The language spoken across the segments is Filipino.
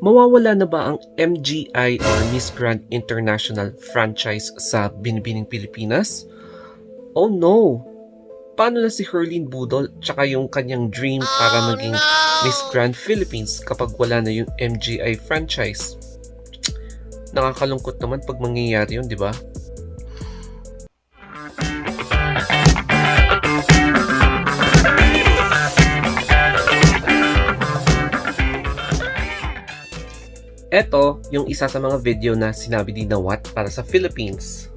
Mawawala na ba ang MGI or Miss Grand International franchise sa Binibining Pilipinas? Oh no! Paano na si Herlene Budol tsaka yung kanyang dream para maging Miss Grand Philippines kapag wala na yung MGI franchise? Nakakalungkot naman pag mangyayari yun, di ba? Ito yung isa sa mga video na sinabi ni Nawat para sa Philippines.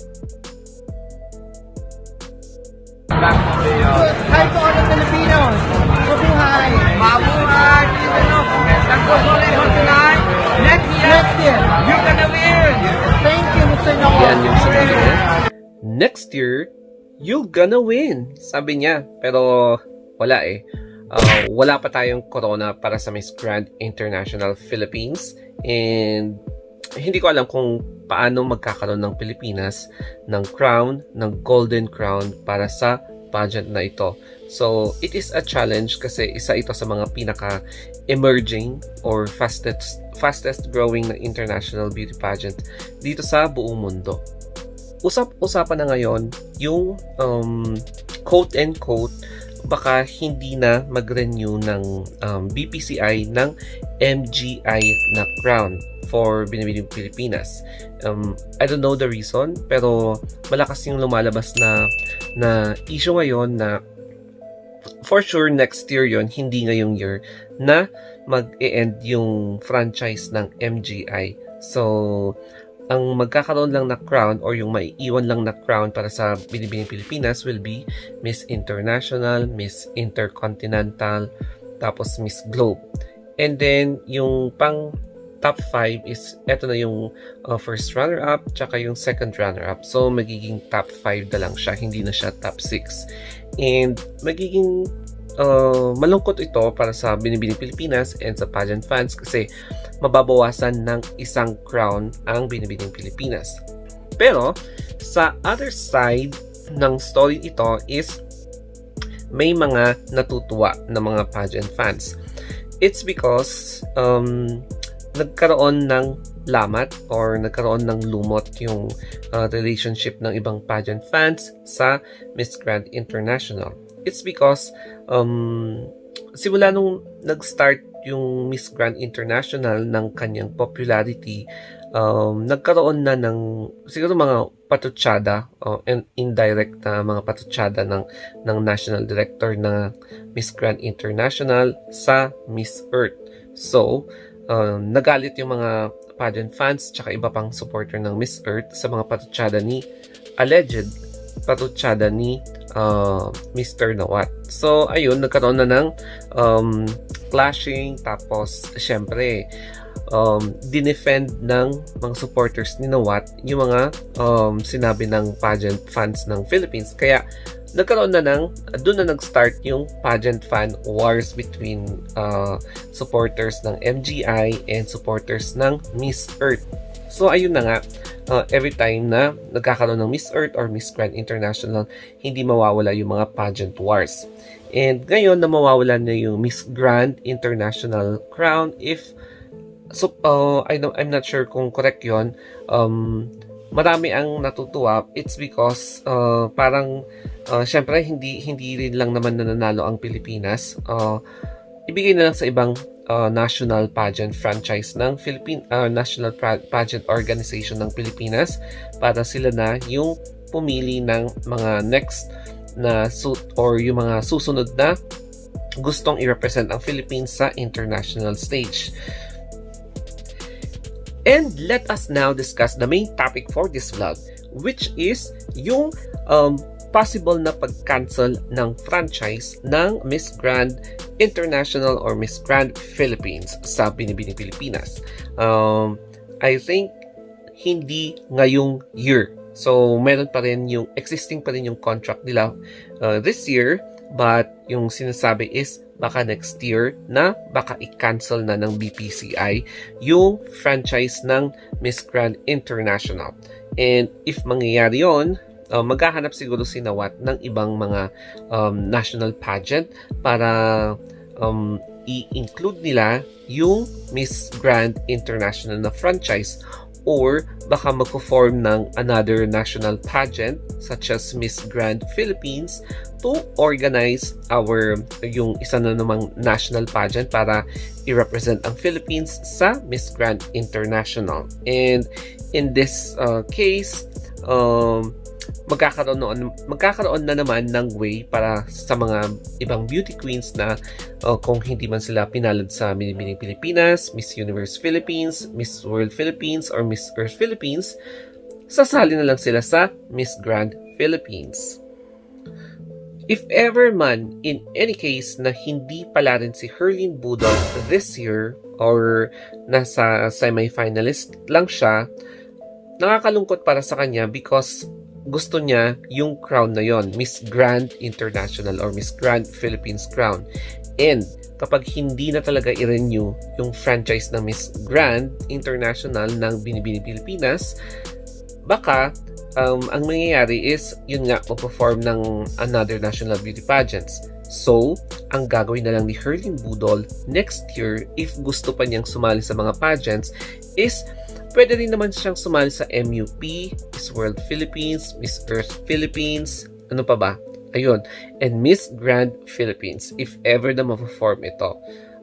Hi to all the Filipinos! Mabuhay! Mabuhay! Nagpo-volleyball tonight! Next year! You're gonna win! Thank you, Mr. Nawat! Yan yung sabi niya. Next year, you're gonna win! Sabi niya. Pero wala eh. Wala pa tayong corona para sa Miss Grand International Philippines. And hindi ko alam kung paano magkakaroon ng Pilipinas ng crown, ng golden crown para sa pageant na ito. So, it is a challenge kasi isa ito sa mga pinaka-emerging or fastest growing na international beauty pageant dito sa buong mundo. Usap-usapan na ngayon yung quote and quote baka hindi na mag-renew ng BPCI ng MGI na crown for Binibining Pilipinas. I don't know the reason, pero malakas yung lumalabas na issue ngayon na for sure next year yon, hindi ngayong year, na mag-e-end yung franchise ng MGI. So, ang magkakaroon lang na crown or yung maiiwan lang na crown para sa Binibining Pilipinas will be Miss International, Miss Intercontinental, tapos Miss Globe. And then, yung pang top 5 is, eto na yung first runner-up, tsaka yung second runner-up. So, magiging top 5 na lang siya, hindi na siya top 6. And, magiging malungkot ito para sa Binibining Pilipinas and sa pageant fans kasi mababawasan ng isang crown ang Binibining Pilipinas. Pero, sa other side ng story ito is may mga natutuwa na mga pageant fans. It's because nagkaroon ng lamat or nagkaroon ng lumot yung relationship ng ibang pageant fans sa Miss Grand International. It's because simula nung nag-start yung Miss Grand International ng kanyang popularity, nagkaroon na ng siguro mga patutsada and indirect na mga patutsada ng national director na Miss Grand International sa Miss Earth. So, nagalit yung mga pageant fans tsaka iba pang supporter ng Miss Earth sa mga patutsada ni alleged patutsada ni Mr. Nawat. So, ayun, nagkaroon na ng clashing, tapos, syempre, dinefend ng mga supporters ni Nawat yung mga sinabi ng pageant fans ng Philippines. Kaya, nagkaroon na doon na nag-start yung pageant fan wars between supporters ng MGI and supporters ng Miss Earth. So, ayun na nga, every time na nagkakaroon ng Miss Earth or Miss Grand International, hindi mawawala yung mga pageant wars. And ngayon na mawawala na yung Miss Grand International crown, I'm not sure kung correct yon. Marami ang natutuwa. It's because parang syempre hindi rin lang naman nananalo ang Pilipinas. Ibigay na lang sa ibang national pageant franchise ng National Pageant Organization ng Pilipinas para sila na yung pumili ng mga next na suit or yung mga susunod na gustong i-represent ang Philippines sa international stage. And let us now discuss the main topic for this vlog, which is yung possible na pag-cancel ng franchise ng Miss Grand International or Miss Grand Philippines sa Binibining Pilipinas. I think hindi ngayong year. So, meron pa rin existing pa rin yung contract nila this year, but yung sinasabi is baka next year na baka i-cancel na ng BPCI yung franchise ng Miss Grand International. And if mangyayari yon, maghahanap siguro si Nawat ng ibang mga national pageant para i-include nila yung Miss Grand International na franchise, or baka magpo-form ng another national pageant such as Miss Grand Philippines to organize yung isa na namang national pageant para i-represent ang Philippines sa Miss Grand International. And in this case, magkakaroon na naman ng way para sa mga ibang beauty queens na kung hindi man sila pinalad sa Binibining Pilipinas, Miss Universe Philippines, Miss World Philippines, or Miss Earth Philippines, sasali na lang sila sa Miss Grand Philippines. If ever man, in any case, na hindi pala rin si Herlyn Budol this year or nasa semi-finalist lang siya, nakakalungkot para sa kanya because gusto niya yung crown na yon, Miss Grand International or Miss Grand Philippines crown. And kapag hindi na talaga i-renew yung franchise ng Miss Grand International ng Binibining Pilipinas, baka ang mangyayari is yun nga, mag-perform ng another national beauty pageants. So, ang gagawin na lang ni Herlyn Budol next year, if gusto pa niyang sumali sa mga pageants, is pwede rin naman siyang sumali sa MUP, Miss World Philippines, Miss Earth Philippines, ano pa ba? Ayun. And Miss Grand Philippines, if ever na ma-perform ito.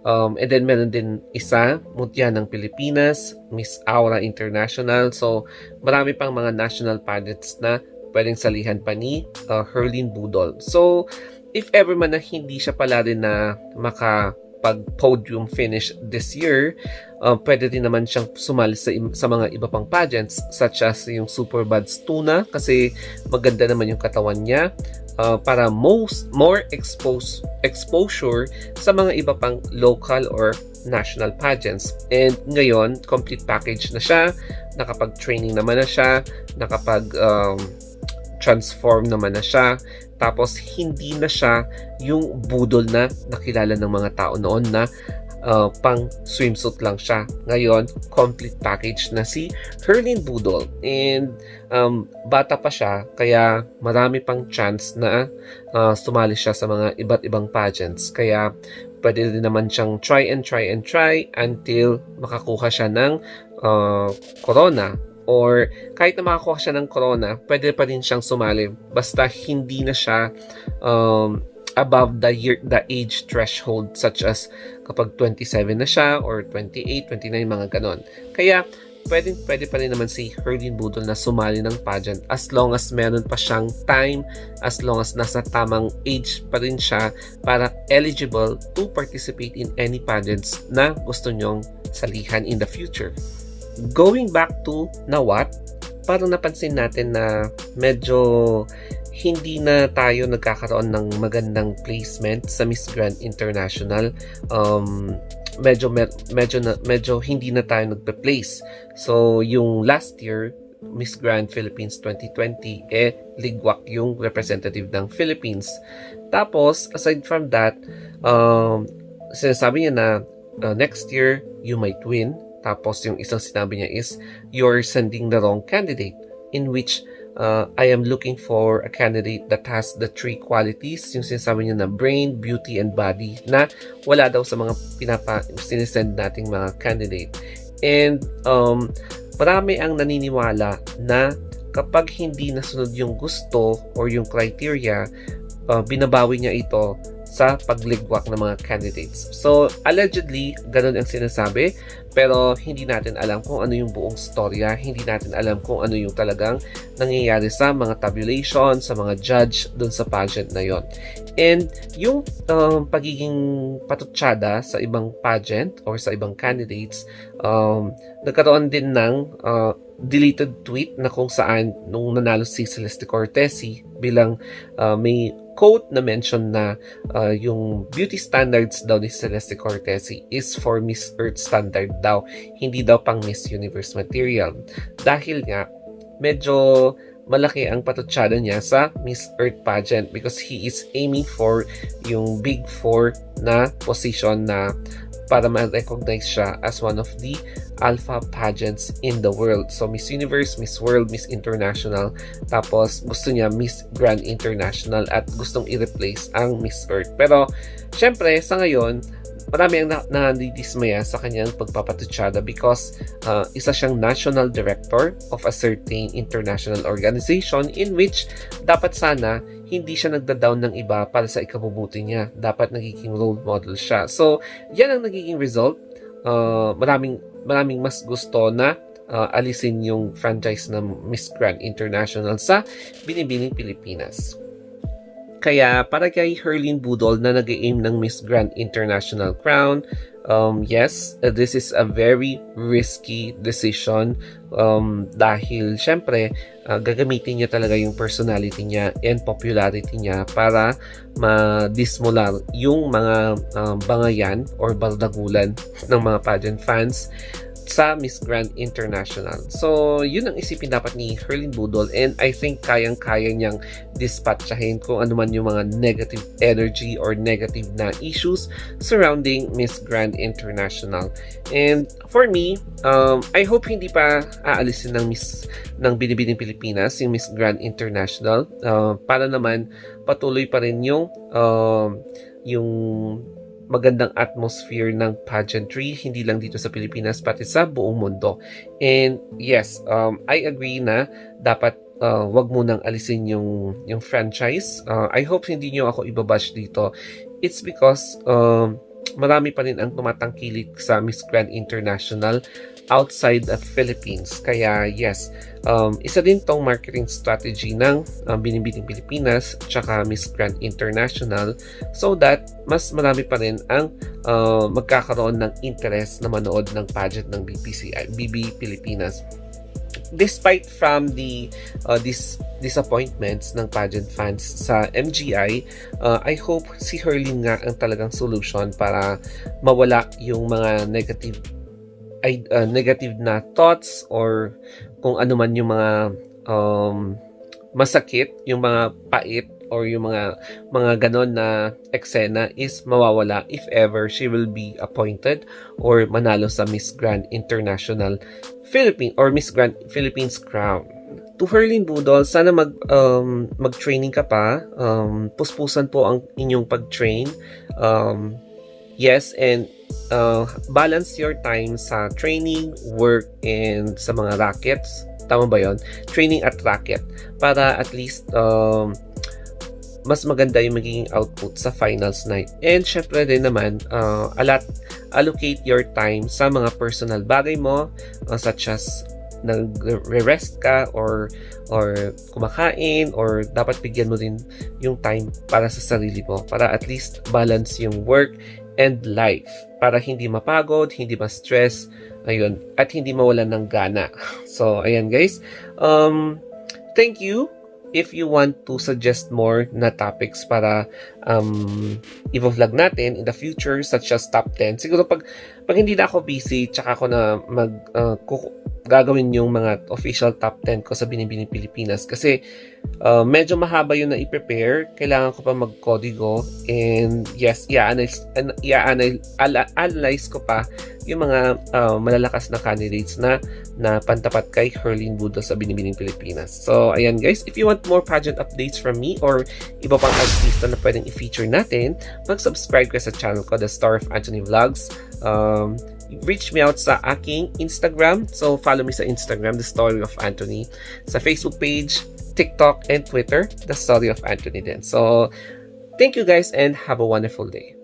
And then meron din isa, Mutya ng Pilipinas, Miss Aura International. So, marami pang mga national pageants na pwedeng salihan pa ni Herlyn Budol. So, if ever man na hindi siya pala rin na makapag-podium finish this year, pwede din naman siyang sumali sa mga iba pang pageants such as yung Superbad's Tuna kasi maganda naman yung katawan niya para more exposure sa mga iba pang local or national pageants. And ngayon, complete package na siya, nakapag-training naman na siya, transform naman na siya, tapos hindi na siya yung budol na nakilala ng mga tao noon na pang swimsuit lang siya. Ngayon, complete package na si Herlyn Budol. And bata pa siya, kaya marami pang chance na sumali siya sa mga iba't ibang pageants. Kaya pwede din naman siyang try until makakuha siya ng corona. Or kahit na makakuha siya ng corona, pwede pa rin siyang sumali. Basta hindi na siya above the age threshold, such as kapag 27 na siya or 28, 29, mga ganon. Kaya pwede pa rin naman si Herlyn Budol na sumali ng pageant as long as meron pa siyang time, as long as nasa tamang age pa rin siya para eligible to participate in any pageants na gusto nyong salihan in the future. Going back to Nawat, parang napansin natin na medyo hindi na tayo nagkakaroon ng magandang placement sa Miss Grand International. Medyo hindi na tayo nagpe-place. So, yung last year, Miss Grand Philippines 2020, ligwak yung representative ng Philippines. Tapos, aside from that, sinasabi niya na next year, you might win. Tapos, yung isang sinabi niya is, you're sending the wrong candidate, in which I am looking for a candidate that has the three qualities, yung sinasabi niya na brain, beauty, and body, na wala daw sa mga sinesend nating mga candidate. And marami ang naniniwala na kapag hindi nasunod yung gusto or yung criteria, binabawi niya ito sa pagligwak ng mga candidates. So, allegedly, ganun ang sinasabi, pero hindi natin alam kung ano yung buong storya, hindi natin alam kung ano yung talagang nangyayari sa mga tabulation, sa mga judge dun sa pageant na yon. And yung pagiging patutsada sa ibang pageant or sa ibang candidates, nagkaroon din ng deleted tweet na kung saan nung nanalo si Celeste Cortesi bilang may quote na mention na yung beauty standards daw ni Celeste Cortesi is for Miss Earth standard daw, hindi daw pang Miss Universe material. Dahil nga, medyo malaki ang patutsada niya sa Miss Earth pageant because he is aiming for yung Big Four na position na para ma-recognize siya as one of the alpha pageants in the world. So, Miss Universe, Miss World, Miss International, tapos gusto niya Miss Grand International at gustong i-replace ang Miss Earth. Pero, syempre, sa ngayon, marami ang nadidismaya sa kanyang pagpapatutsada because isa siyang national director of a certain international organization in which dapat sana hindi siya nagda-down ng iba para sa ikabubuti niya. Dapat nagiging role model siya. So, yan ang nagiging result. Maraming mas gusto na alisin yung franchise ng Miss Grand International sa Binibining Pilipinas. Kaya para kay Herlyn Budol na nag-aim ng Miss Grand International crown, yes, this is a very risky decision dahil syempre gagamitin niya talaga yung personality niya and popularity niya para ma-dismolar yung mga bangayan or baldagulan ng mga pageant fans sa Miss Grand International. So, yun ang isipin dapat ni Herlyn Budol and I think kayang-kaya niyang dispatchahin kung ano man yung mga negative energy or negative na issues surrounding Miss Grand International. And for me, I hope hindi pa aalisin ng Binibining Pilipinas yung Miss Grand International para naman patuloy pa rin yung magandang atmosphere ng pageantry, hindi lang dito sa Pilipinas, pati sa buong mundo. And yes, I agree na dapat wag munang alisin yung franchise. I hope hindi nyo ako ibabash dito. It's because marami pa rin ang tumatangkilik sa Miss Grand International outside the Philippines. Kaya yes, isa din tong marketing strategy ng Binibining Pilipinas tsaka Miss Grand International so that mas marami pa rin ang magkakaroon ng interest na manood ng pageant ng BB Pilipinas. Despite from the disappointments ng pageant fans sa MGI, I hope si Herlyn nga ang talagang solution para mawala yung mga negative na thoughts or kung ano man yung mga masakit, yung mga pait or yung mga ganon na eksena is mawawala if ever she will be appointed or manalo sa Miss Grand International Philippines or Miss Grand Philippines crown. To Herlyn Budol, sana mag-training ka pa. Puspusan po ang inyong pag-train. Yes, and balance your time sa training, work, and sa mga rackets. Tama ba yon? Training at racket. Para at least mas maganda yung magiging output sa finals night. And syempre din naman, allocate your time sa mga personal bagay mo, such as nagre-rest ka or kumakain or dapat bigyan mo din yung time para sa sarili mo para at least balance yung work and life para hindi mapagod, hindi ma-stress, ayun, at hindi mawalan ng gana. So, ayan guys. Thank you. If you want to suggest more na topics para i-vlog natin in the future such as top 10. Siguro pag hindi na ako busy, tsaka ako na gagawin yung mga official top 10 ko sa Binibining Pilipinas kasi medyo mahaba yun na i-prepare. Kailangan ko pa mag-kodigo and yes, i-analyze ko pa yung mga malalakas na candidates na pantapat kay Herlyn Budol sa Binibining Pilipinas. So, ayan guys, if you want more pageant updates from me or iba pang artista na pwedeng i-feature natin, mag-subscribe ka sa channel ko, The Star of Anthony Vlogs. Reach me out sa aking Instagram. So, follow me sa Instagram, The Story of Anthony. Sa Facebook page, TikTok, and Twitter, The Story of Anthony din. So, thank you guys and have a wonderful day.